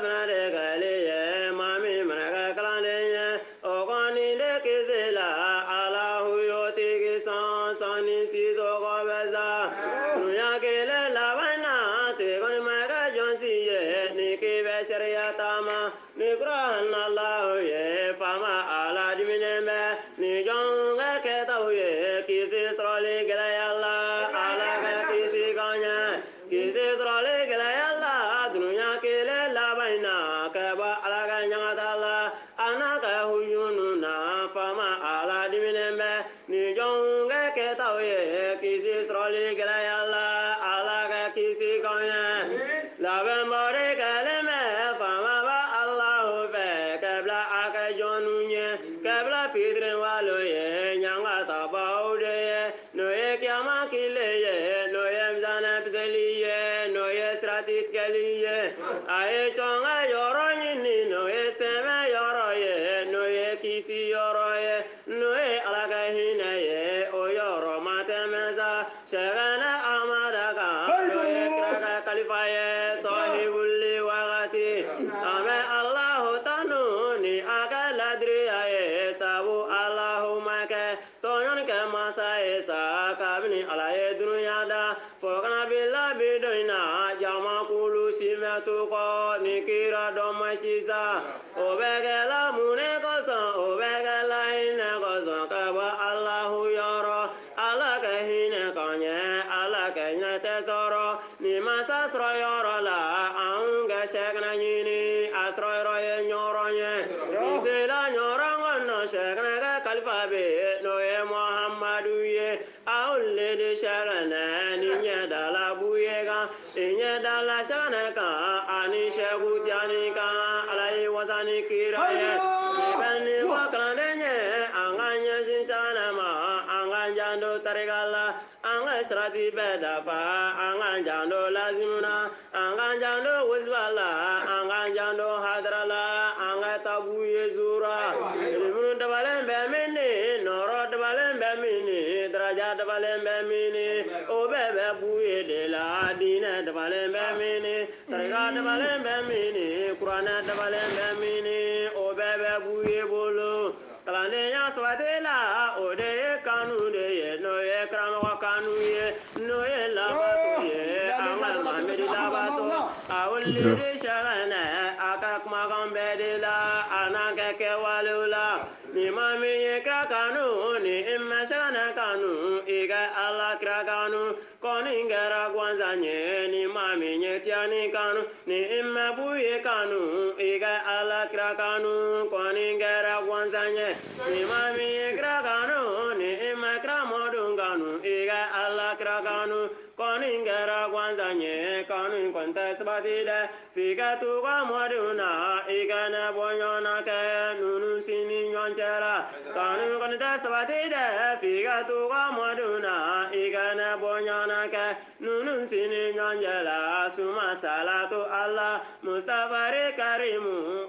bnade galiye mami managa kalande ogoni de kizela ala huyoti kisan sani sido gobeza nuya kele labana se gon maga jonsiye niki besharia tama nikran allah ye fama ala dimineme ni jonga ketawe kisi trole galayalla ala kisi ganya kisi trole galayalla dunya kele labaina kaba ala ganya dalla anaka huyununa fama ala dimineme ni jonga ketawe kisi trole galayalla ala kisi ganya laben more kaleme fama ba allah be kabla aka jonunye kabla pidren walo ye nyanga tabaude no ye kyama kile ye no ye mzana pzeli ye no ye stratit kaliye aye chonga yoro nyini no ye seme yoro ye no ye kisi yoro ye no ye alaga hina ye o yoro matemeza shagana amadaka no ye kraka kalifa ye sahibulli wagati ame allah tanu ni aga ladriya ye sabu allahumma ke toyon ke masa esa kabini alaye dunya da fogana billa bidoina jama kulu simatu ko nikira do machisa obegela mune ko so obegela ine ko so kaba allahu yoro alaka hine kanye alaka ine tesoro ni masa sro yoro la anga shekna nyini asro yoro ye nyoro nye isela nyoro ngono shekna ka kalfa be no ye muhammadu ye aulle de shagana ni nya dala buye ga nya dala shana ka ani shagu jani ka alai wasani kiraye bani wakrande nye anganya sinsana ma anganjando tarigala angasrati bedafa anganjando lazimuna anganjando wizwala anganjando hadrala angatabu yezura ilmun dabalen bemini noro dabalen bemini daraja dabalen bemini obebe buye de la dina dabalen bemini tariga dabalen bemini qur'ana dabalen bemini obebe buye bolo kalane ya swatela ode kanu de ye no ye krama kanu ye no ye la batu ye amal mamedi la batu awli de shagana akak magambe de la anaka ke walula ni mami ye krakanu ni imashana kanu iga ala krakanu koningara gwanzanye ni mami ye tiani kanu ni imabu ye kanu iga ala krakanu koningara gwanzanye ni mami ye krakanu ni imakra modunganu iga ala krakanu koningara gwanzanye kanu konta sbatide fika tuwa moduna iga na bonyona ke nunu sini nyonchera kanu konta sbatide fika tuwa moduna iga na bonyona ke nunu sini nyonchera suma salatu allah mustafa karimu